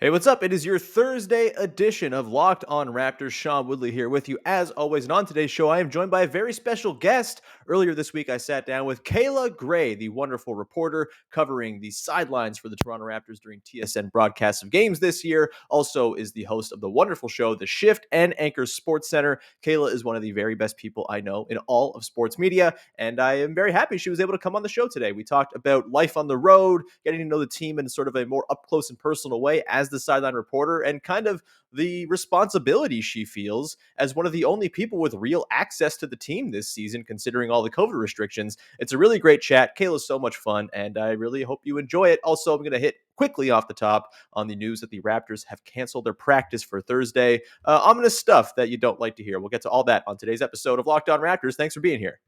Hey, what's up? It is your Thursday edition of Locked On Raptors. Sean Woodley here with you as always. And on today's show, I am joined by a very special guest. Earlier this week, I sat down with Kayla Gray, the wonderful reporter covering the sidelines for the Toronto Raptors during TSN broadcasts of games this year. Also is the host of the wonderful show, The Shift, and anchors Sportscentre. Kayla is one of the very best people I know in all of sports media, and I am very happy she was able to come on the show today. We talked about life on the road, getting to know the team in sort of a more up close and personal way as the sideline reporter, and kind of the responsibility she feels as one of the only people with real access to the team this season, considering all the COVID restrictions. It's a really great chat. Kayla's so much fun, and I really hope you enjoy it. Also, I'm going to hit quickly off the top on the news that the Raptors have canceled their practice for Thursday. Ominous stuff that you don't like to hear. We'll get to all that on today's episode of Locked On Raptors. Thanks for being here.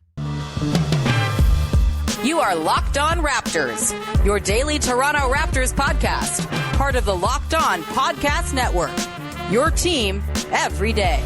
You are Locked On Raptors, your daily Toronto Raptors podcast, part of the Locked On Podcast Network, your team every day.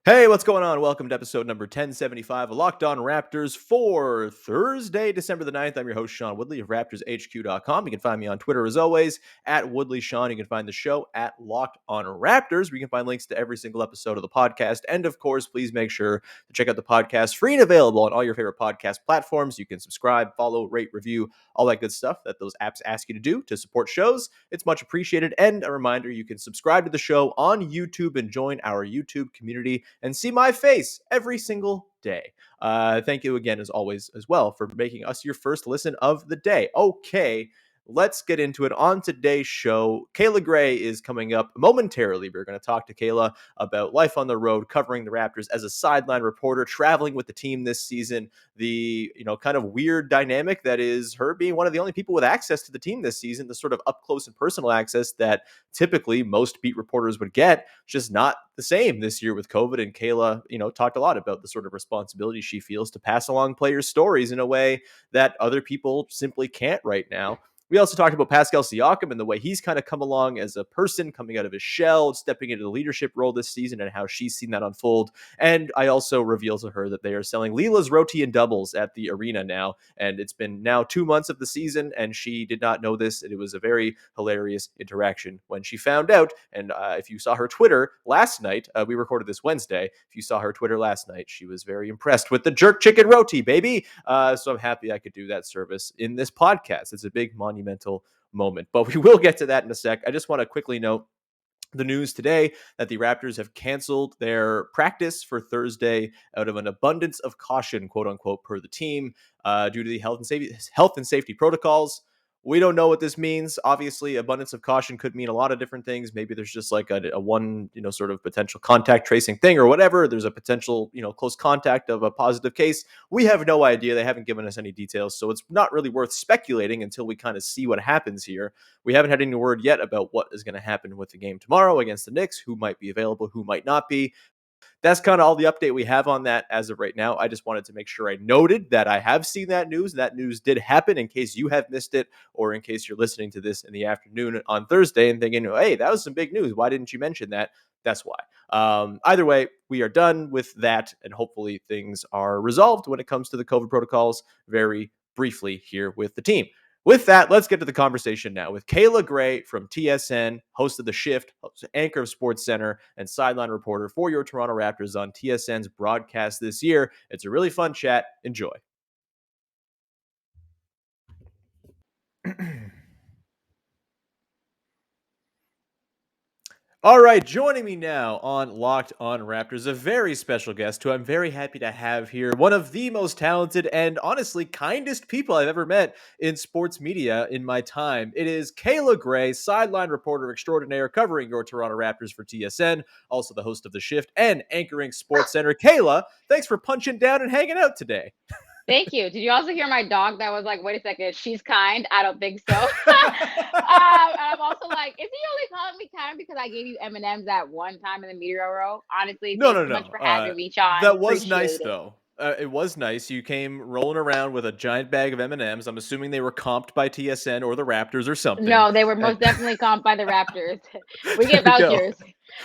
Hey, what's going on? Welcome to episode number 1075 of Locked On Raptors for Thursday, December the 9th. I'm your host, Sean Woodley of RaptorsHQ.com. You can find me on Twitter, as always, at WoodleySean. You can find the show at Locked On Raptors, where you can find links to every single episode of the podcast. And, of course, please make sure to check out the podcast free and available on all your favorite podcast platforms. You can subscribe, follow, rate, review, all that good stuff that those apps ask you to do to support shows. It's much appreciated. And a reminder, you can subscribe to the show on YouTube and join our YouTube community and see my face every single day. Thank you again, as always, as well, for making us your first listen of the day. Okay, let's get into it. On today's show, Kayla Gray is coming up momentarily. We're going to talk to Kayla about life on the road, covering the Raptors as a sideline reporter, traveling with the team this season, the kind of weird dynamic that is her being one of the only people with access to the team this season, the sort of up close and personal access that typically most beat reporters would get, just not the same this year with COVID. And Kayla, talked a lot about the sort of responsibility she feels to pass along players' stories in a way that other people simply can't right now. We also talked about Pascal Siakam and the way he's kind of come along as a person, coming out of his shell, stepping into the leadership role this season, and how she's seen that unfold. And I also revealed to her that they are selling Leela's roti and doubles at the arena now. And it's been now 2 months of the season, and she did not know this. And it was a very hilarious interaction when she found out. And if you saw her Twitter last night, we recorded this Wednesday. If you saw her Twitter last night, she was very impressed with the jerk chicken roti, baby. So I'm happy I could do that service in this podcast. It's a big monumental moment, but we will get to that in a sec. I just want to quickly note the news today that the Raptors have canceled their practice for Thursday out of an abundance of caution, quote unquote, per the team, due to the health and safety protocols. We don't know what this means. Obviously, abundance of caution could mean a lot of different things. Maybe there's just like a one, sort of potential contact tracing thing or whatever. There's a potential, close contact of a positive case. We have no idea. They haven't given us any details. So it's not really worth speculating until we kind of see what happens here. We haven't had any word yet about what is going to happen with the game tomorrow against the Knicks, who might be available, who might not be. That's kind of all the update we have on that as of right now. I just wanted to make sure I noted that I have seen that news. That news did happen, in case you have missed it, or in case you're listening to this in the afternoon on Thursday and thinking, hey, that was some big news. Why didn't you mention that? That's why. Either way, we are done with that, and hopefully things are resolved when it comes to the COVID protocols very briefly here with the team. With that, let's get to the conversation now with Kayla Gray from TSN, host of The Shift, anchor of Sportscentre, and sideline reporter for your Toronto Raptors on TSN's broadcast this year. It's a really fun chat. Enjoy. All right, joining me now on Locked On Raptors, a very special guest who I'm very happy to have here. One of the most talented and honestly kindest people I've ever met in sports media in my time. It is Kayla Gray, sideline reporter extraordinaire, covering your Toronto Raptors for TSN, also the host of The Shift and anchoring Sportscentre. Kayla, thanks for punching down and hanging out today. Thank you. Did you also hear my dog that was like, wait a second, she's kind? I don't think so. I'm also like, is he only calling me kind because I gave you M&Ms at one time in the media row? Honestly, thanks so much for having me, Sean. That was nice, though. It was nice. You came rolling around with a giant bag of M&Ms. I'm assuming they were comped by TSN or the Raptors or something. No, they were most definitely comped by the Raptors. We get vouchers.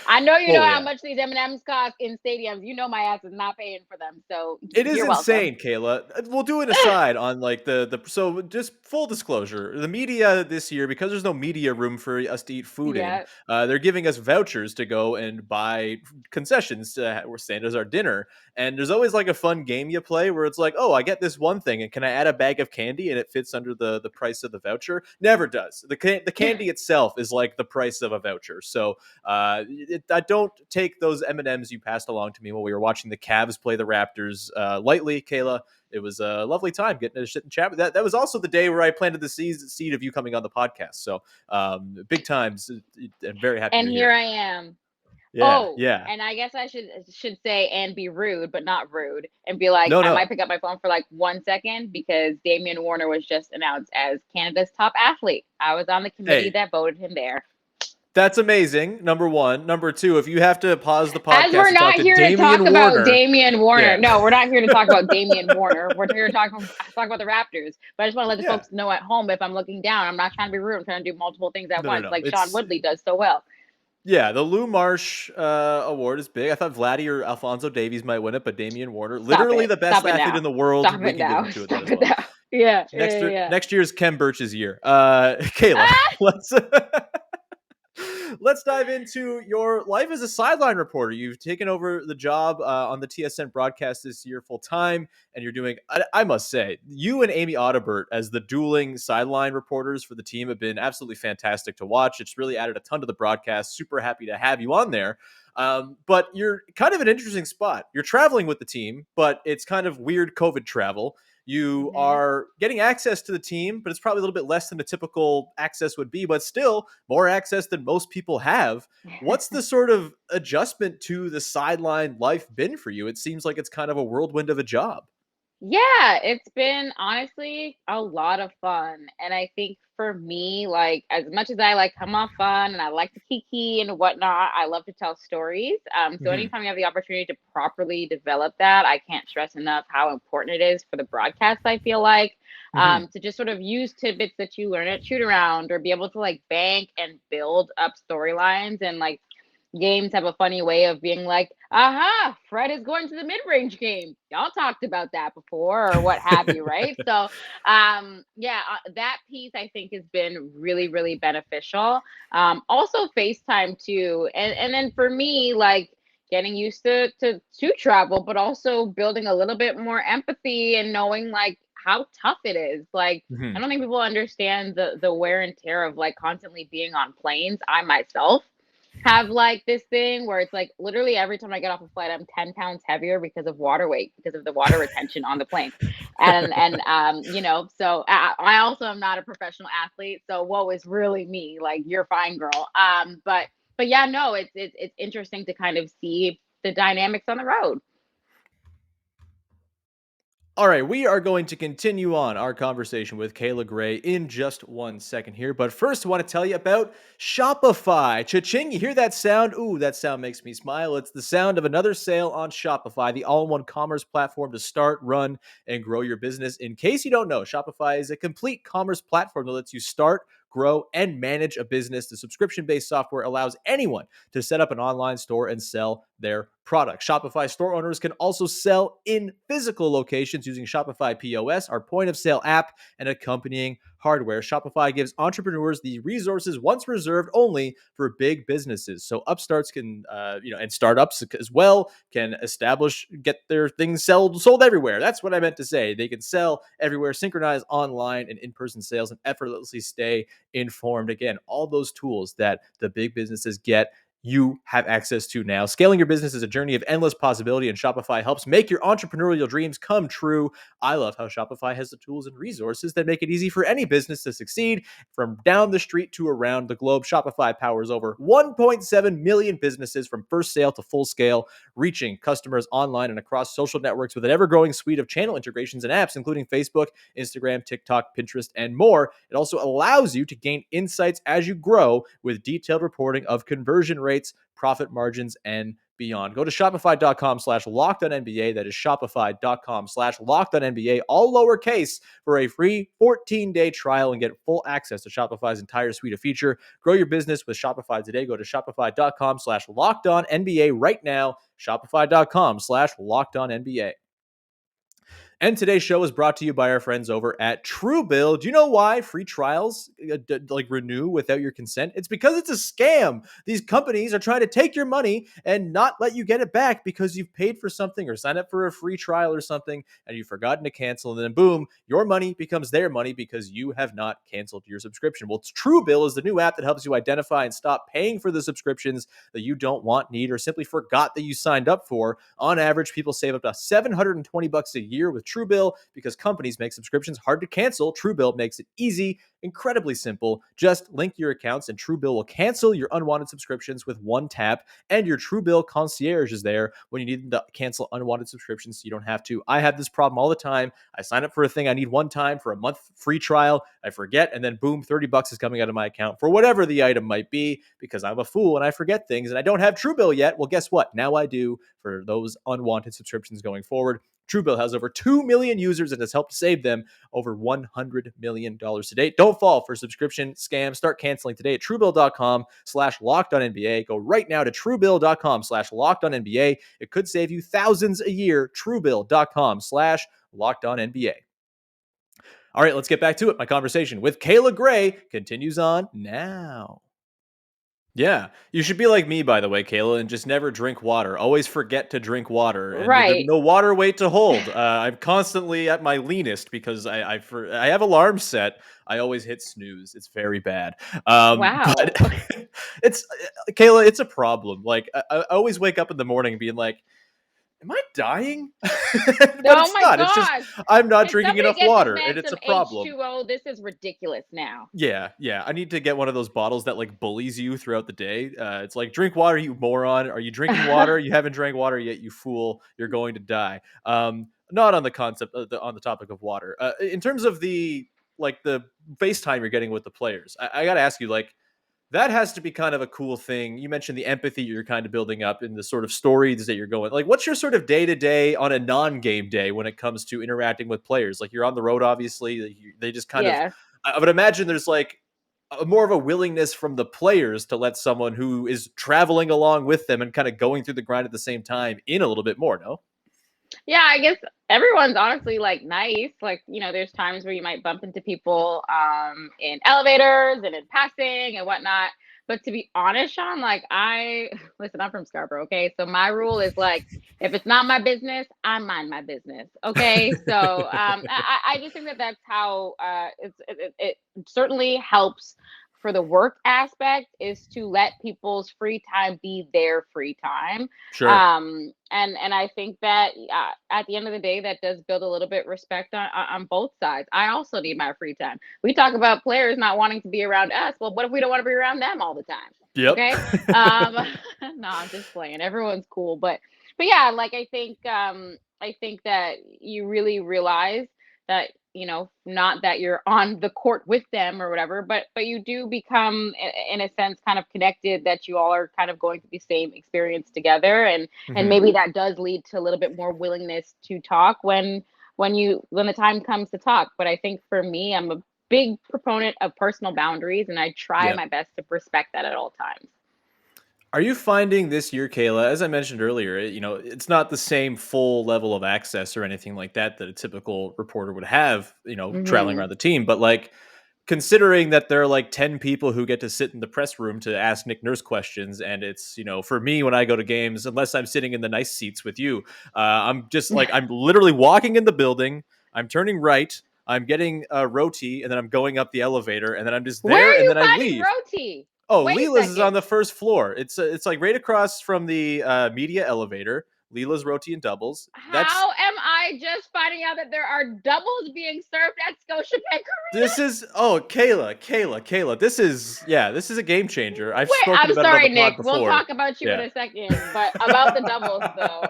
I know you know Oh, how yeah. much these M&Ms cost in stadiums. You know my ass is not paying for them, so It is you're welcome. insane, Kayla. We'll do an aside on like so just full disclosure. The media this year, because there's no media room for us to eat food in, Yeah. they're giving us vouchers to go and buy concessions to stand as our dinner. And there's always like a fun game you play where it's like, oh, I get this one thing, and can I add a bag of candy and it fits under the price of the voucher? Never does. The candy itself is like the price of a voucher. So I don't take those M&Ms you passed along to me while we were watching the Cavs play the Raptors lightly, Kayla. It was a lovely time getting to sit and chat. That was also the day where I planted the seed of you coming on the podcast. So big times. I'm very happy And you're here here. I am. Yeah, Oh, yeah. and I guess I should say and be rude, but not rude, and be like, No, I no. might pick up my phone for like 1 second because Damian Warner was just announced as Canada's top athlete. I was on the committee Hey, that voted him there. that's amazing. Number one. Number two, if you have to pause the As podcast we're and talk not to here to talk Damian about Warner. Damian Warner. Yeah. No, we're not here to talk about Damian Warner. We're here to talk about the Raptors. But I just want to let the Yeah. folks know at home if I'm looking down, I'm not trying to be rude. I'm trying to do multiple things at No, no, once, no. like Sean It's Woodley does so well. Yeah, the Lou Marsh award is big. I thought Vladdy or Alfonso Davies might win it, but Damian Warner, Stop literally it. the best Stop it athlete now. in the world, Stop we it can give now. it to that Stop as it well. now. Yeah, yeah, yeah. Next year is Ken Birch's year. Kayla, Ah! let's let's dive into your life as a sideline reporter. You've taken over the job on the TSN broadcast this year full time, and you're doing, I must say, you and Amy Audibert as the dueling sideline reporters for the team have been absolutely fantastic to watch. It's really added a ton to the broadcast. Super happy to have you on there. But you're kind of an interesting spot. You're traveling with the team, but it's kind of weird COVID travel. You Mm-hmm. are getting access to the team, but it's probably a little bit less than a typical access would be, but still more access than most people have. What's the sort of adjustment to the sideline life been for you? It seems like it's kind of a whirlwind of a job. Yeah, it's been honestly a lot of fun. And I think for me, like as much as I like come off fun and I like to kiki and whatnot, I love to tell stories. So Mm-hmm. anytime you have the opportunity to properly develop that, I can't stress enough how important it is for the broadcast, I feel like. Mm-hmm. To just sort of use tidbits that you learn at shoot around or be able to like bank and build up storylines and like games have a funny way of being like, aha, Fred is going to the mid-range game. Y'all talked about that before or what have you, right? So yeah, that piece I think has been really, really beneficial. Also FaceTime too. And then for me, like getting used to travel, but also building a little bit more empathy and knowing like how tough it is. Like Mm-hmm. I don't think people understand the wear and tear of like constantly being on planes. I myself have like this thing where it's like literally every time I get off a flight, I'm 10 pounds heavier because of water weight, because of the water retention on the plane. So I also am not a professional athlete. So woe is really me. Like you're fine, girl. But yeah, no, it's interesting to kind of see the dynamics on the road. All right, we are going to continue on our conversation with Kayla Gray in just 1 second here. But first, I want to tell you about Shopify. Cha-ching, you hear that sound? Ooh, that sound makes me smile. It's the sound of another sale on Shopify, the all-in-one commerce platform to start, run, and grow your business. In case you don't know, Shopify is a complete commerce platform that lets you start, grow, and manage a business. The subscription-based software allows anyone to set up an online store and sell their products. Shopify store owners can also sell in physical locations using Shopify POS, our point of sale app, and accompanying hardware. Shopify gives entrepreneurs the resources once reserved only for big businesses. So upstarts can, and startups as well can get their things sold everywhere. That's what I meant to say. They can sell everywhere, synchronize online and in-person sales, and effortlessly stay informed. Again, all those tools that the big businesses get, you have access to now. Scaling your business is a journey of endless possibility, and Shopify helps make your entrepreneurial dreams come true. I love how Shopify has the tools and resources that make it easy for any business to succeed. From down the street to around the globe, Shopify powers over 1.7 million businesses from first sale to full scale, reaching customers online and across social networks with an ever-growing suite of channel integrations and apps, including Facebook, Instagram, TikTok, Pinterest, and more. It also allows you to gain insights as you grow with detailed reporting of conversion rates, profit margins, and beyond. Go to shopify.com/lockedonnba. That is shopify.com/lockedonnba, all lowercase, for a free 14-day trial and get full access to Shopify's entire suite of feature. Grow your business with Shopify today. Go to shopify.com/lockedonnba right now. Shopify.com/lockedonnba. And today's show is brought to you by our friends over at Truebill. Do you know why free trials renew without your consent? It's because it's a scam. These companies are trying to take your money and not let you get it back because you've paid for something or signed up for a free trial or something and you've forgotten to cancel. And then boom, your money becomes their money because you have not canceled your subscription. Well, Truebill is the new app that helps you identify and stop paying for the subscriptions that you don't want, need, or simply forgot that you signed up for. On average, people save up to $720 a year with Truebill because companies make subscriptions hard to cancel. Truebill makes it easy, incredibly simple. Just link your accounts and Truebill will cancel your unwanted subscriptions with one tap, and your Truebill concierge is there when you need to cancel unwanted subscriptions so you don't have to. I have this problem all the time. I sign up for a thing I need one time for a month free trial. I forget, and then boom, $30 is coming out of my account for whatever the item might be because I'm a fool and I forget things and I don't have Truebill yet. Well, guess what? Now I do for those unwanted subscriptions going forward. Truebill has over 2 million users and has helped save them over $100 million to date. Don't fall for subscription scams. Start canceling today at Truebill.com/lockedonnba. Go right now to Truebill.com/lockedonnba. It could save you thousands a year. Truebill.com/lockedonnba. All right, let's get back to it. My conversation with Kayla Gray continues on now. Yeah, you should be like me, by the way, Kayla, and just never drink water. Always forget to drink water, and there's Right. no water weight to hold. I'm constantly at my leanest because I have alarms set. I always hit snooze. It's very bad. Wow. But it's Kayla. It's a problem. Like I always wake up in the morning being like, "Am I dying?" But Oh it's my not. It's just gosh. I'm not Can drinking somebody enough get this water, man and it's some a problem. H2O? This is ridiculous now. Yeah. I need to get one of those bottles that like bullies you throughout the day. It's like, drink water, you moron. Are you drinking water? You haven't drank water yet, you fool. You're going to die. Not on the concept on the topic of water. In terms of the FaceTime you're getting with the players, I got to ask you, like, that has to be kind of a cool thing. You mentioned the empathy you're kind of building up in the sort of stories that you're going. Like, what's your sort of day to day on a non-game day when it comes to interacting with players? Like, you're on the road, obviously. They just kind of. Yeah. I would imagine there's like more of a willingness from the players to let someone who is traveling along with them and kind of going through the grind at the same time in a little bit more. No. Yeah, I guess everyone's honestly like nice. Like, there's times where you might bump into people in elevators and in passing and whatnot. But to be honest, Sean, like I listen, I'm from Scarborough, okay? So my rule is like if it's not my business, I mind my business. Okay. So I just think that that's how it certainly helps for the work aspect is to let people's free time be their free time. Sure. And I think that at the end of the day, that does build a little bit respect on both sides. I also need my free time. We talk about players not wanting to be around us. Well, what if we don't want to be around them all the time? Yep. Okay. No, I'm just playing. Everyone's cool, but yeah, like I think that you really realize that not that you're on the court with them or whatever, but you do become in a sense kind of connected, that you all are kind of going through the same experience together, and Mhm. maybe that does lead to a little bit more willingness to talk when the time comes to talk. But I think for me, I'm a big proponent of personal boundaries, and I try Yep. my best to respect that at all times. Are you finding this year, Kayla, as I mentioned earlier, it's not the same full level of access or anything like that that a typical reporter would have, traveling Hmm. around the team. But like, considering that there are like 10 people who get to sit in the press room to ask Nick Nurse questions, and it's, for me, when I go to games, unless I'm sitting in the nice seats with you, I'm just like, I'm literally walking in the building, I'm turning right, I'm getting a roti, and then I'm going up the elevator, and then I'm just Where there, are and you then I finding leave. roti? Oh, Wait a Leela's is on second. the first floor. It's like right across from the media elevator. Leela's Roti and Doubles. That's How am I just finding out that there are doubles being served at Scotiabank this Arena? is Kayla. This is a game changer. I've Wait, spoken I'm about it on sorry, the Nick. pod We'll before. talk about you in Yeah. a second, but about the doubles though.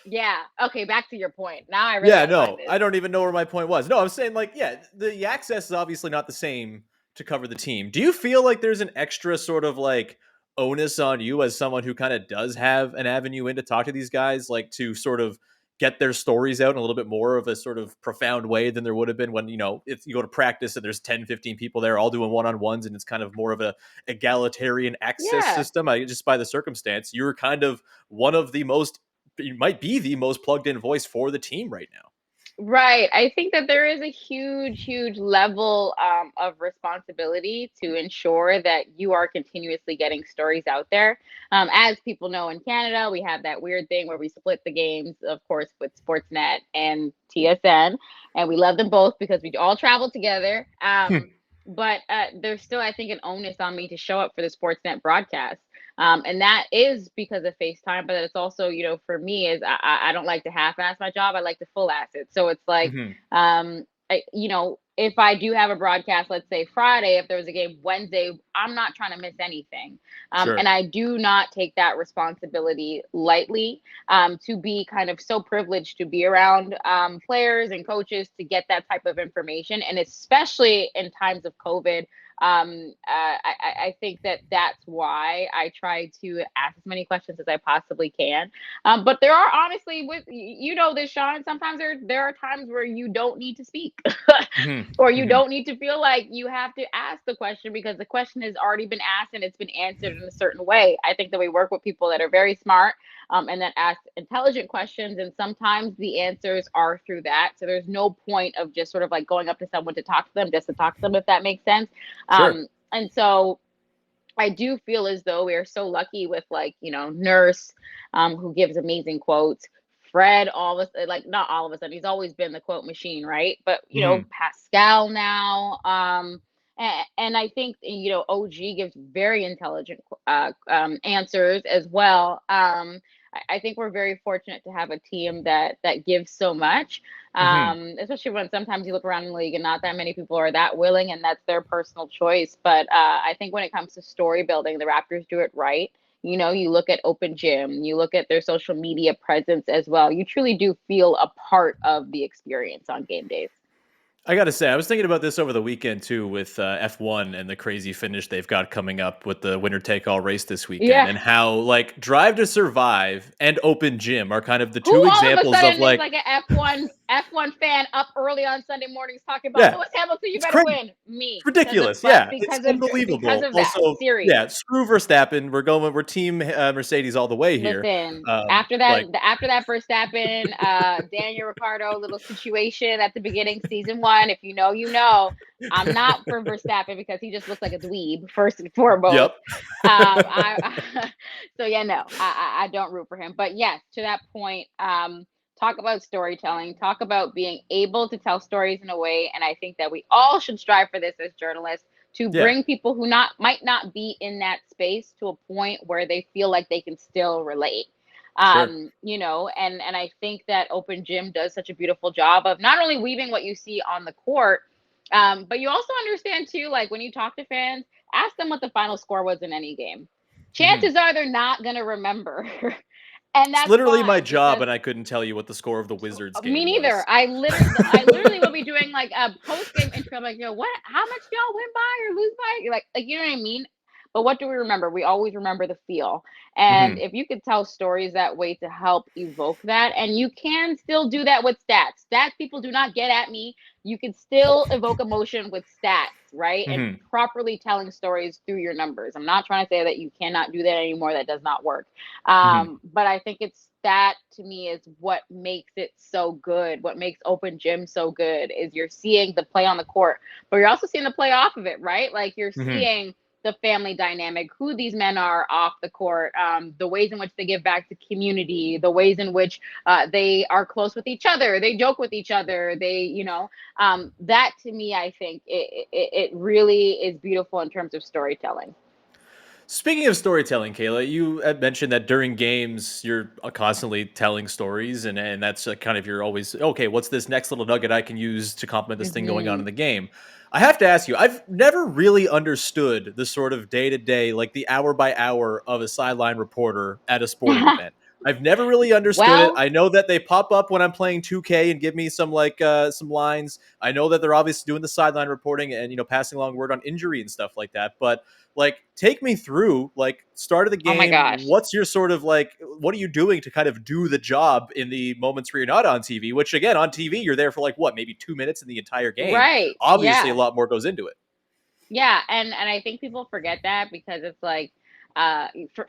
Yeah. Okay, back to your point. Now I really Yeah, want to find no, this. I don't even know where my point was. No, I'm saying like, yeah, the access is obviously not the same to cover the team. Do you feel like there's an extra sort of like onus on you as someone who kind of does have an avenue in to talk to these guys, like to sort of get their stories out in a little bit more of a sort of profound way than there would have been when, if you go to practice and there's 10, 15 people there all doing one-on-ones and it's kind of more of a egalitarian access Yeah. system. Just by the circumstance, you're kind of you might be the most plugged in voice for the team right now. Right. I think that there is a huge, huge level of responsibility to ensure that you are continuously getting stories out there. As people know, in Canada, we have that weird thing where we split the games, of course, with Sportsnet and TSN, and we love them both because we all travel together. But there's still, I think, an onus on me to show up for the Sportsnet broadcast. And that is because of FaceTime, but it's also, for me is I don't like to half-ass my job. I like to full-ass it. So it's like, if I do have a broadcast, let's say Friday, if there was a game Wednesday, I'm not trying to miss anything. Sure. And I do not take that responsibility lightly, to be kind of so privileged to be around players and coaches to get that type of information. And especially in times of COVID, I think that that's why I try to ask as many questions as I possibly can. But there are honestly, with this, Sean, sometimes there are times where you don't need to speak, or you don't need to feel like you have to ask the question because the question has already been asked and it's been answered in a certain way. I think that we work with people that are very smart, and that ask intelligent questions, and sometimes the answers are through that. So there's no point of just sort of like going up to someone to talk to them just to talk to them, if that makes sense. Sure. And so I do feel as though we are so lucky with Nurse, who gives amazing quotes. Fred, all of us, like not all of us, and he's always been the quote machine, right? But Pascal now, and I think OG gives very intelligent answers as well. I think we're very fortunate to have a team that gives so much, especially when sometimes you look around the league and not that many people are that willing, and that's their personal choice. But I think when it comes to story building, the Raptors do it right. You look at Open Gym, you look at their social media presence as well. You truly do feel a part of the experience on game days. I got to say, I was thinking about this over the weekend too with F1 and the crazy finish they've got coming up with the winner take all race this weekend, and how like Drive to Survive and Open Gym are kind of the two examples of like an F1 fan up early on Sunday mornings talking about Lewis Hamilton, you better win. Me. It's ridiculous. It's unbelievable. Because of that, also, serious. Screw Verstappen. We're team Mercedes all the way here. Listen, after that Verstappen, Daniel Ricciardo little situation at the beginning, season 1. If you know, I'm not for Verstappen because he just looks like a dweeb, first and foremost. Yep. I don't root for him. But yes, to that point, talk about storytelling, talk about being able to tell stories in a way. And I think that we all should strive for this as journalists, to bring people who might not be in that space to a point where they feel like they can still relate. And I think that Open Gym does such a beautiful job of not only weaving what you see on the court, but you also understand too, like when you talk to fans, ask them what the final score was in any game. Chances are they're not going to remember. And that's literally my job, and I couldn't tell you what the score of the Wizards game was. Me neither. I literally will be doing like a post-game intro. I'm like, what? How much y'all win by or lose by? Like, you know what I mean? But what do we remember? We always remember the feel. And if you could tell stories that way to help evoke that, and you can still do that with stats. Stats people do not get at me. You can still evoke emotion with stats, right? And properly telling stories through your numbers. I'm not trying to say that you cannot do that anymore. That does not work. But I think that to me is what makes it so good. What makes Open Gym so good is you're seeing the play on the court, but you're also seeing the play off of it, right? Like you're seeing the family dynamic, who these men are off the court, the ways in which they give back to community, the ways in which they are close with each other, they joke with each other, that to me, I think it really is beautiful in terms of storytelling. Speaking of storytelling, Kayla, you had mentioned that during games you're constantly telling stories, and that's kind of you're always, okay, what's this next little nugget I can use to complement this thing going on in the game? I have to ask you, I've never really understood the sort of day-to-day, like the hour by hour of a sideline reporter at a sporting event. I've never really understood it. Well, I know that they pop up when I'm playing 2K and give me some some lines. I know that they're obviously doing the sideline reporting and passing along word on injury and stuff like that. But like, take me through like start of the oh my game. gosh. What's your sort of like? What are you doing to kind of do the job in the moments where you're not on TV? Which again, on TV, you're there for like what, maybe 2 minutes in the entire game. Right. Obviously, a Yeah. lot more goes into it. Yeah, and I think people forget that because it's like,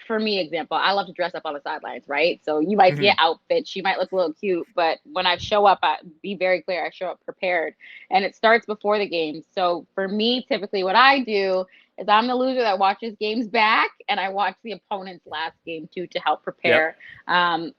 for me, example, I love to dress up on the sidelines, right? So you might see an Mhm. outfit, she might look a little cute, but when I show up, be very clear, I show up prepared, and it starts before the game. So for me, typically, what I do is I'm the loser that watches games back, and I watch the opponent's last game too to help Yep. prepare.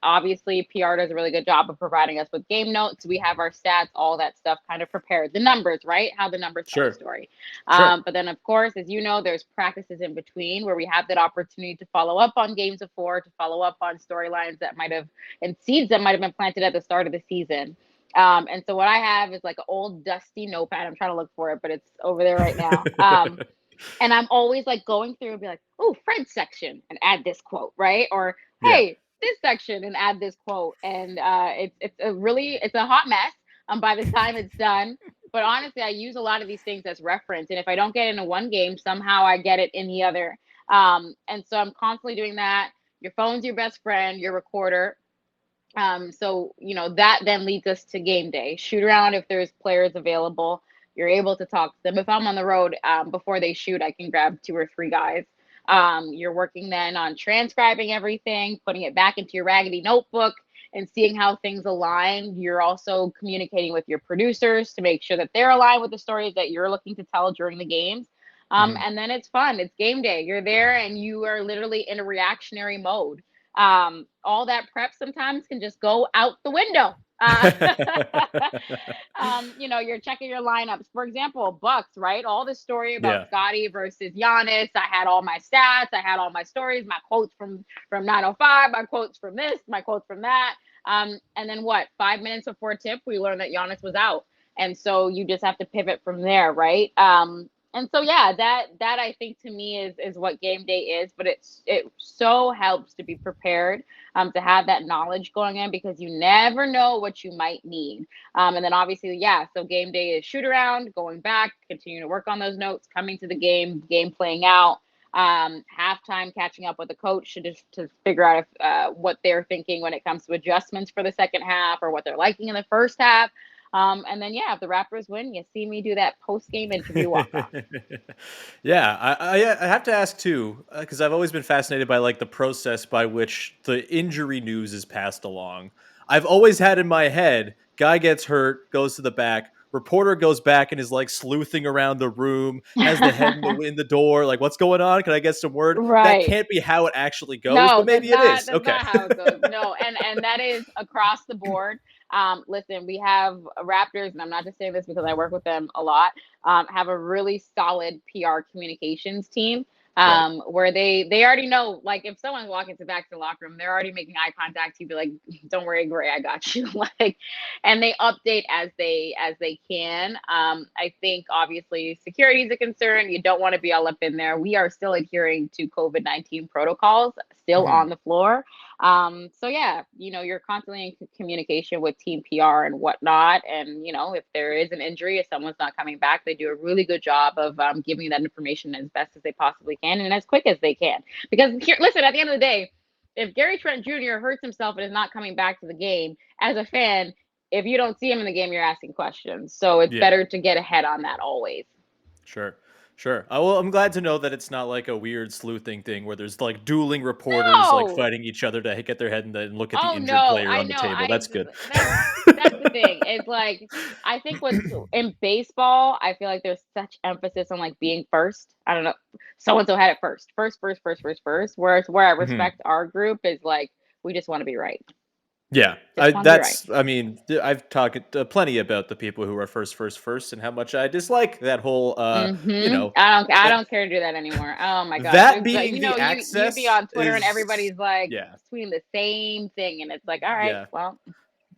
Obviously, PR does a really good job of providing us with game notes. We have our stats, all that stuff kind of prepared. The numbers, right? How the numbers tell the Sure. story. Sure. But then, of course, as you know, there's practices in between where we have that opportunity to follow up on games before, to follow up on storylines that might have and seeds that might have been planted at the start of the season. And so what I have is like an old dusty notepad. I'm trying to look for it, but it's over there right now. And I'm always like going through and be like, oh, Fred's section and add this quote, right? Or Yeah. hey, this section and add this quote. And it's a hot mess by the time it's done. But honestly, I use a lot of these things as reference. And if I don't get it in one game, somehow I get it in the other. And so I'm constantly doing that. Your phone's your best friend, your recorder. So that then leads us to game day. Shoot around if there's players available. You're able to talk to them. If I'm on the road, before they shoot, I can grab 2 or 3 guys. You're working then on transcribing everything, putting it back into your raggedy notebook, and seeing how things align. You're also communicating with your producers to make sure that they're aligned with the stories that you're looking to tell during the games. Mhm. And then it's fun. It's game day. You're there and you are literally in a reactionary mode. All that prep sometimes can just go out the window. You're checking your lineups. For example, Bucks, right? All the story about Yeah. Scotty versus Giannis. I had all my stats. I had all my stories, my quotes from 905, my quotes from this, my quotes from that. And then what? 5 minutes before tip, we learned that Giannis was out, and so you just have to pivot from there, right? And so yeah, that I think to me is what game day is, but it so helps to be prepared, to have that knowledge going in because you never know what you might need. And then obviously, yeah, so game day is shoot around, going back, continuing to work on those notes, coming to the game playing out, halftime, catching up with the coach to figure out if what they're thinking when it comes to adjustments for the second half or what they're liking in the first half. And then yeah, if the Raptors win, you see me do that post game interview walk off. Yeah, I have to ask too, because I've always been fascinated by like the process by which the injury news is passed along. I've always had in my head, guy gets hurt, goes to the back, reporter goes back and is like sleuthing around the room, has the head in the door, like what's going on? Can I get some word? That Right. can't be how it actually goes, No, but that's maybe it not is. that's Okay. not how it goes. No, and that is across the board. Listen, we have Raptors, and I'm not just saying this because I work with them a lot. Have a really solid PR communications team. Right. Where they already know, like if someone's walking back to the locker room, they're already making eye contact. You'd be like, "Don't worry, Gray, I got you." Like, and they update as they can. I think obviously security is a concern. You don't want to be all up in there. We are still adhering to COVID-19 protocols, still Mhm. on the floor. So yeah, you're constantly in communication with team PR and whatnot. And if there is an injury, if someone's not coming back, they do a really good job of giving you that information as best as they possibly can and as quick as they can. Because here, listen, at the end of the day, if Gary Trent Jr. hurts himself and is not coming back to the game, as a fan, if you don't see him in the game, you're asking questions. So it's Yeah. better to get ahead on that always. Sure. Sure. Well, I'm glad to know that it's not like a weird sleuthing thing where there's like dueling reporters like No. fighting each other to get their head and look at the Oh injured no, player I on the know. table. That's good. That's the thing. It's like I think what's in baseball, I feel like there's such emphasis on like being first. I don't know. So and so had it first. First, first, first, first, first. Whereas where I Mhm. respect our group is like we just want to be right. Yeah, Just want to be right. I mean, I've talked plenty about the people who are first, first, first, and how much I dislike that whole, I don't care to do that anymore. Oh my gosh. that There's being the you'd be access on Twitter and is, everybody's like yeah, tweeting the same thing and it's like, all right, yeah. well,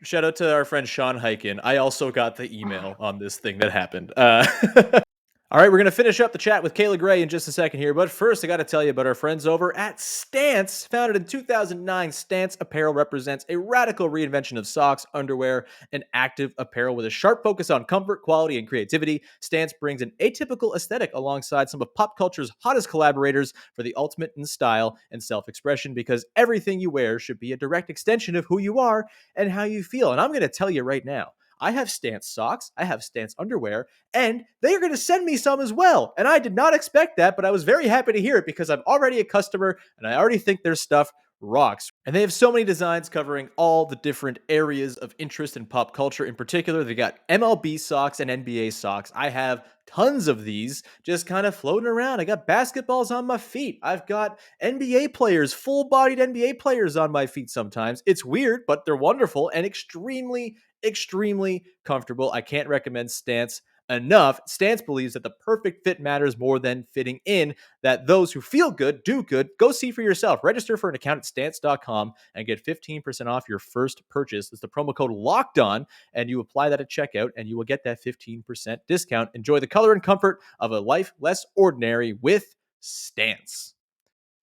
Shout out to our friend Sean Hyken. I also got the email on this thing that happened. All right, we're going to finish up the chat with Kayla Gray in just a second here. But first, I got to tell you about our friends over at Stance. Founded in 2009, Stance Apparel represents a radical reinvention of socks, underwear, and active apparel with a sharp focus on comfort, quality, and creativity. Stance brings an atypical aesthetic alongside some of pop culture's hottest collaborators for the ultimate in style and self-expression, because everything you wear should be a direct extension of who you are and how you feel. And I'm going to tell you right now, I have Stance socks, I have Stance underwear, and they are going to send me some as well. And I did not expect that, but I was very happy to hear it because I'm already a customer and I already think their stuff rocks. And they have so many designs covering all the different areas of interest in pop culture. In particular, they got MLB socks and NBA socks. I have tons of these just kind of floating around. I got basketballs on my feet. I've got NBA players, full-bodied NBA players on my feet sometimes. It's weird, but they're wonderful and extremely comfortable. I can't recommend Stance enough. Stance believes that the perfect fit matters more than fitting in, that those who feel good do good. Go see for yourself. Register for an account at stance.com and get 15% off your first purchase. That's the promo code Locked On, and you apply that at checkout and you will get that 15% discount. Enjoy the color and comfort of a life less ordinary with Stance.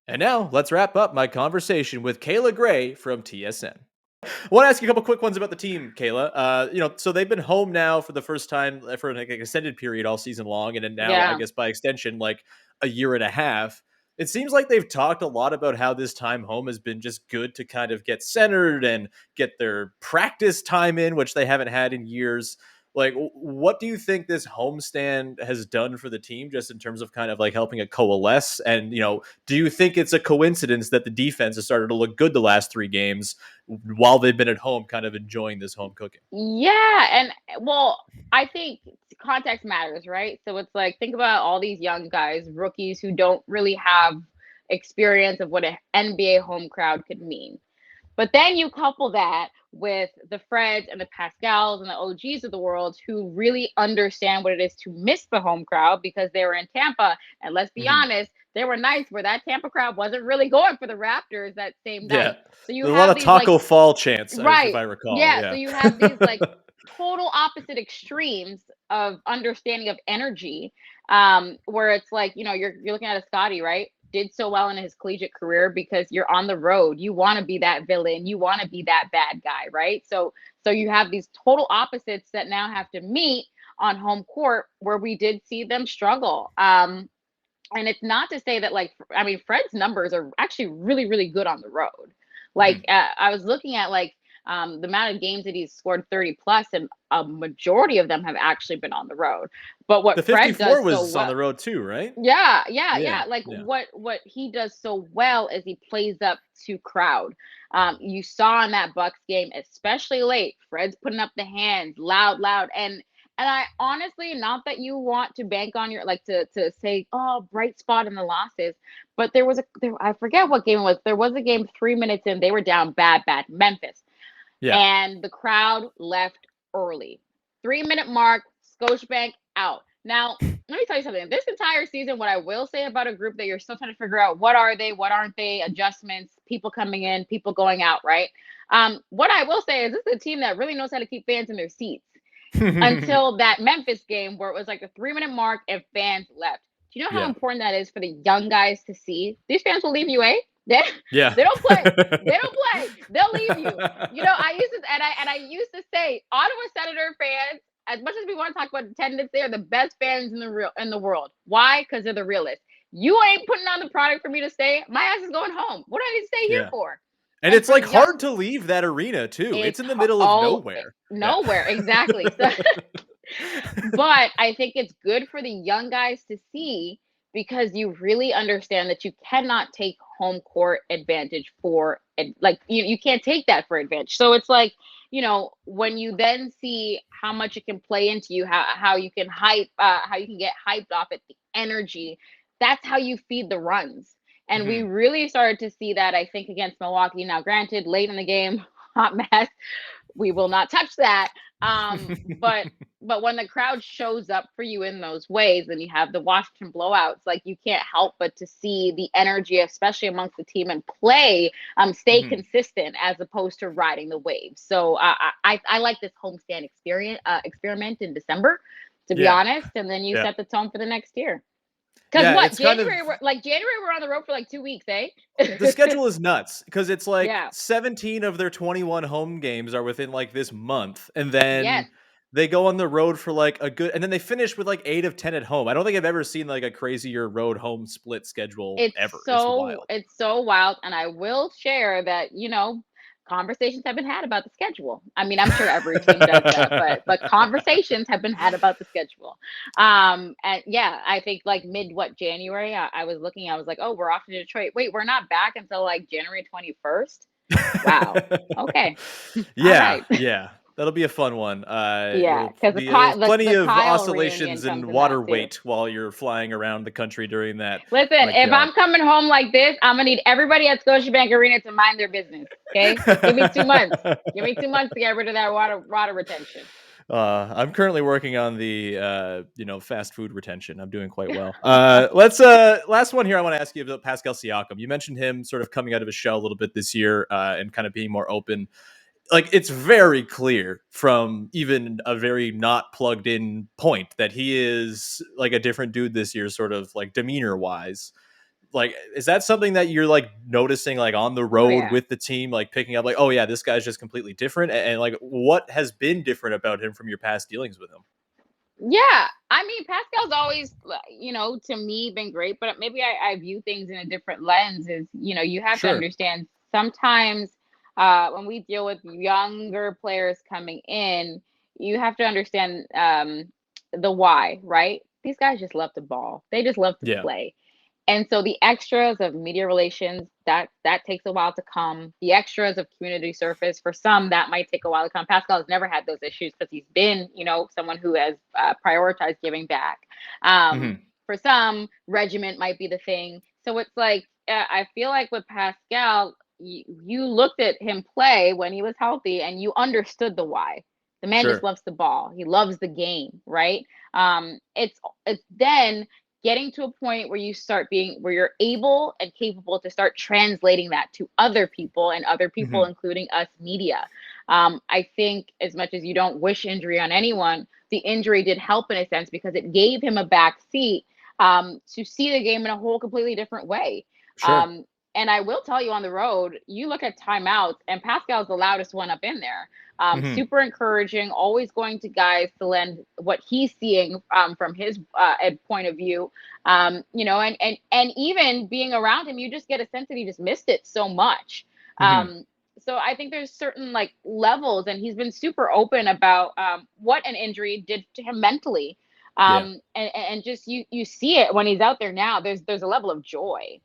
And now let's wrap up my conversation with Kayla Gray from TSN. I want to ask you a couple quick ones about the team, Kayla. So they've been home now for the first time for an extended period all season long, and then now, I guess by extension, like a year and a half. It seems like they've talked a lot about how this time home has been just good to kind of get centered and get their practice time in, which they haven't had in years. Like, what do you think this homestand has done for the team, just in terms of kind of like helping it coalesce? And, do you think it's a coincidence that the defense has started to look good the last 3 games while they've been at home, kind of enjoying this home cooking? Yeah. And well, I think context matters, right? So it's like, think about all these young guys, rookies who don't really have experience of what an NBA home crowd could mean. But then you couple that with the Freds and the Pascals and the OGs of the world who really understand what it is to miss the home crowd because they were in Tampa. And let's be honest, there were nights where that Tampa crowd wasn't really going for the Raptors that same night. So you There's have a lot of Taco like, Fall chants, right, if I recall. yeah. So you have these like total opposite extremes of understanding of energy, where it's like, you're looking at a Scotty, right? Did so well in his collegiate career because you're on the road. You want to be that villain. You want to be that bad guy, right? So you have these total opposites that now have to meet on home court, where we did see them struggle. And it's not to say that, like, I mean, Fred's numbers are actually really, really good on the road. Like, I was looking at like the amount of games that he's scored 30 plus, and a majority of them have actually been on the road. But what The Fred 54 does was so well, on the road too, right? yeah. Like, Yeah. what he does so well is he plays up to crowd. You saw in that Bucks game, especially late, Fred's putting up the hands loud, and I honestly, not that you want to bank on your, like, to say, oh, bright spot in the losses, but there I forget what game it was. There was a game 3 minutes in, they were down bad, Memphis. Yeah. And the crowd left early. 3-minute mark, Scotiabank out. Now, let me tell you something. This entire season, what I will say about a group that you're still trying to figure out, what are they, what aren't they, adjustments, people coming in, people going out, right? What I will say is this is a team that really knows how to keep fans in their seats until that Memphis game where it was like the 3-minute mark and fans left. Do you know how important that is for the young guys to see? These fans will leave you, eh? They don't play. They'll leave you. I used to say, Ottawa Senator fans, as much as we want to talk about attendance, they are the best fans in the world. Why? Because they're the realest. You ain't putting on the product for me to stay. My ass is going home. What do I need to stay here for? And it's like hard to leave that arena too. It's in the middle of nowhere. Nowhere, exactly. So, but I think it's good for the young guys to see, because you really understand that you cannot take home court advantage for, like, you can't take that for advantage. So it's like, when you then see how much it can play into you, how you can how you can get hyped off at the energy, that's how you feed the runs. And we really started to see that, I think, against Milwaukee. Now, granted, late in the game, hot mess. We will not touch that. But when the crowd shows up for you in those ways, and you have the Washington blowouts, like, you can't help but to see the energy, especially amongst the team, and play, stay consistent as opposed to riding the wave. So I like this homestand experiment in December, to be honest, and then you set the tone for the next year. Because what, it's January, we're on the road for like 2 weeks, eh? The schedule is nuts because it's like Yeah. 17 of their 21 home games are within like this month, and Yes. then they go on the road for like a good, and then they finish with like 8 of 10 at home. I don't think I've ever seen like a crazier road home split schedule ever. It's wild. It's so wild, and I will share that, conversations have been had about the schedule. I mean, I'm sure every team does that, but conversations have been had about the schedule. And yeah, I think like January, I was looking, I was like, oh, we're off to Detroit. Wait, we're not back until like January 21st. Wow. Okay. Yeah. Yeah. That'll be a fun one. Yeah, because plenty of Kyle oscillations reunion and comes in water that too. weight while you're flying around the country during that. Listen, if I'm coming home like this, I'm gonna need everybody at Scotiabank Arena to mind their business. Okay, give me 2 months. Give me 2 months to get rid of that water retention. I'm currently working on the fast food retention. I'm doing quite well. Last one here. I want to ask you about Pascal Siakam. You mentioned him sort of coming out of his shell a little bit this year and kind of being more open. Like, it's very clear from even a very not plugged in point that he is like a different dude this year, sort of like demeanor wise. Like, is that something that you're like noticing like on the road with the team, like picking up like, oh yeah, this guy's just completely different? And like, what has been different about him from your past dealings with him? Yeah, I mean, Pascal's always, to me been great, but maybe I view things in a different lens. Is, you have to understand sometimes when we deal with younger players coming in, you have to understand the why, right? These guys just love the ball. They just love to play. And so the extras of media relations, that takes a while to come. The extras of community service, for some, that might take a while to come. Pascal has never had those issues because he's been, someone who has prioritized giving back. For some, regiment might be the thing. So it's like, I feel like with Pascal, you looked at him play when he was healthy and you understood the why. The man just loves the ball. He loves the game, right? It's then getting to a point where where you're able and capable to start translating that to other people and other people, including us media. I think as much as you don't wish injury on anyone, the injury did help in a sense because it gave him a back seat to see the game in a whole completely different way. And I will tell you, on the road, you look at timeouts, and Pascal's the loudest one up in there. Super encouraging, always going to guys to lend what he's seeing from his point of view. And even being around him, you just get a sense that he just missed it so much. So I think there's certain like levels, and he's been super open about what an injury did to him mentally. And just you see it when he's out there now. There's a level of joy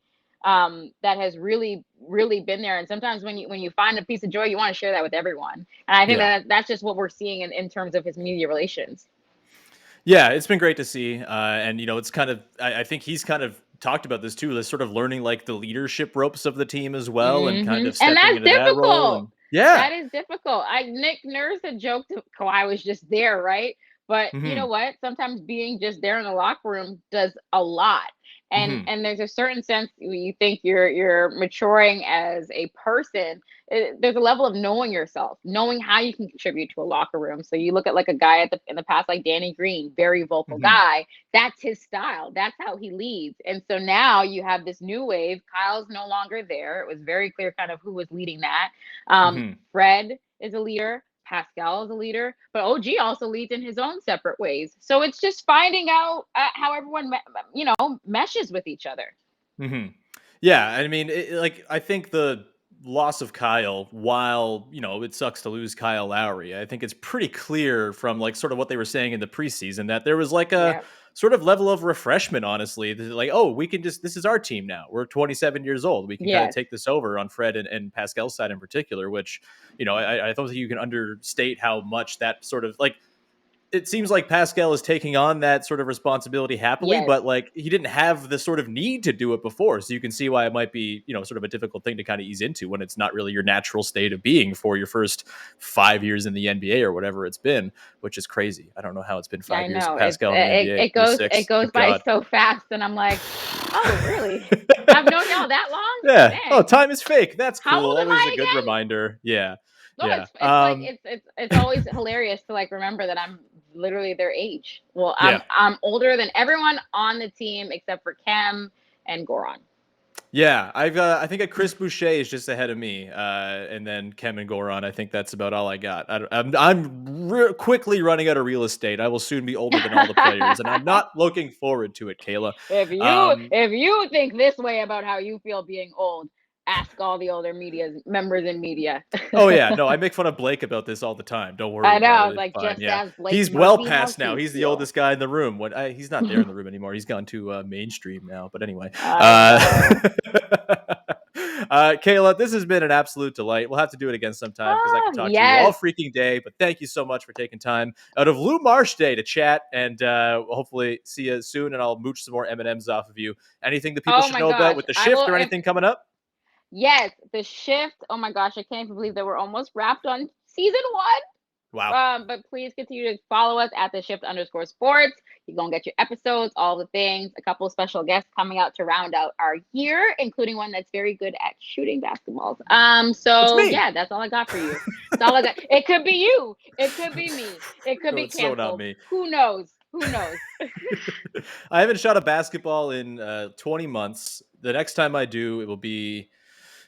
that has really, really been there. And sometimes when you find a piece of joy, you want to share that with everyone. And I think that's just what we're seeing in terms of his media relations. Yeah, it's been great to see. And, it's kind of, I think he's kind of talked about this too, this sort of learning like the leadership ropes of the team as well, and kind of stepping into that role. And, that is difficult. Nick Nurse had joked Kawhi was just there, right? But you know what? Sometimes being just there in the locker room does a lot. And there's a certain sense you think you're maturing as a person. There's a level of knowing yourself, knowing how you can contribute to a locker room. So you look at like a guy in the past, like Danny Green, very vocal guy. That's his style. That's how he leads. And so now you have this new wave. Kyle's no longer there. It was very clear kind of who was leading that. Fred is a leader. Pascal is a leader, but OG also leads in his own separate ways. So it's just finding out how everyone, meshes with each other. Yeah, I mean, I think the loss of Kyle, while it sucks to lose Kyle Lowry, I think it's pretty clear from like sort of what they were saying in the preseason that there was like a sort of level of refreshment, honestly. Like, oh, we can this is our team now. We're 27 years old. We can kind of take this over on Fred and Pascal's side in particular, which, I don't think you can understate how much that sort of like, it seems like Pascal is taking on that sort of responsibility happily, but like he didn't have the sort of need to do it before. So you can see why it might be, sort of a difficult thing to kind of ease into when it's not really your natural state of being for your first 5 years in the NBA or whatever it's been, which is crazy. I don't know how it's been 5 years of Pascal in the NBA. It goes by so fast, and I'm like, oh, really? I've known y'all that long? Yeah. Dang. Oh, time is fake. That's cool. How old am I Always a good again? reminder. Yeah. No, it's always hilarious to like remember that I'm literally their age. Well, Yeah. I'm older than everyone on the team except for Cam and Goran. Yeah, I think Chris Boucher is just ahead of me, and then Kem and Goran. I think that's about all I got. I'm quickly running out of real estate. I will soon be older than all the players, and I'm not looking forward to it, Kayla. If you think this way about how you feel being old, ask all the older members in media. Oh yeah, no, I make fun of Blake about this all the time. Don't worry I know. about I it. was It's like, fine. just Yeah, as Blake he's must well be past now. healthy He's the still. oldest guy in the room. He's not there in the room anymore. He's gone to mainstream now. But anyway, Kayla, this has been an absolute delight. We'll have to do it again sometime because I could talk to you all freaking day. But thank you so much for taking time out of Lou Marsh Day to chat, and hopefully see you soon. And I'll mooch some more M&Ms off of you. Anything that people should know about with the shift or anything coming up? Yes, the shift. Oh my gosh, I can't even believe that we're almost wrapped on season 1. Wow. But please continue to follow us at the shift_sports. You're going to get your episodes, all the things, a couple of special guests coming out to round out our year, including one that's very good at shooting basketballs. So yeah, that's all I got for you. That's all I got. It could be you. It could be me. It could be canceled. So not me. Who knows? Who knows? I haven't shot a basketball in 20 months. The next time I do, it will be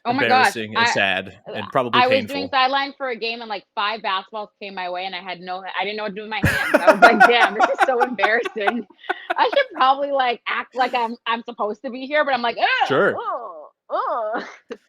embarrassing and sad and probably painful. I was doing sideline for a game and like 5 basketballs came my way and I didn't know what to do with my hands. I was like, damn, this is so embarrassing. I should probably like act like I'm supposed to be here, but I'm like, sure.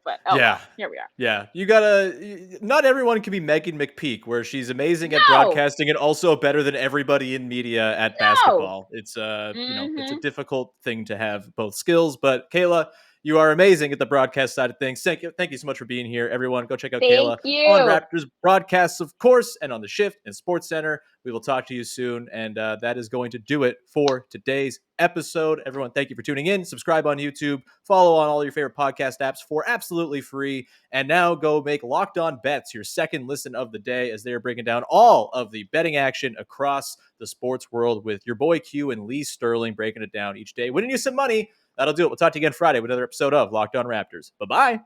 But yeah, here we are. Yeah, you gotta. Not everyone can be Megan McPeak, where she's amazing at broadcasting and also better than everybody in media at basketball. It's it's a difficult thing to have both skills. But Kayla, you are amazing at the broadcast side of things. Thank you so much for being here, everyone. Go check out Kayla on Raptors broadcasts, of course, and on the Shift and Sportscentre. We will talk to you soon, and that is going to do it for today's episode. Everyone, thank you for tuning in. Subscribe on YouTube. Follow on all your favorite podcast apps for absolutely free. And now go make Locked On Bets your second listen of the day as they are breaking down all of the betting action across the sports world with your boy Q and Lee Sterling breaking it down each day, winning you some money. That'll do it. We'll talk to you again Friday with another episode of Locked On Raptors. Bye-bye.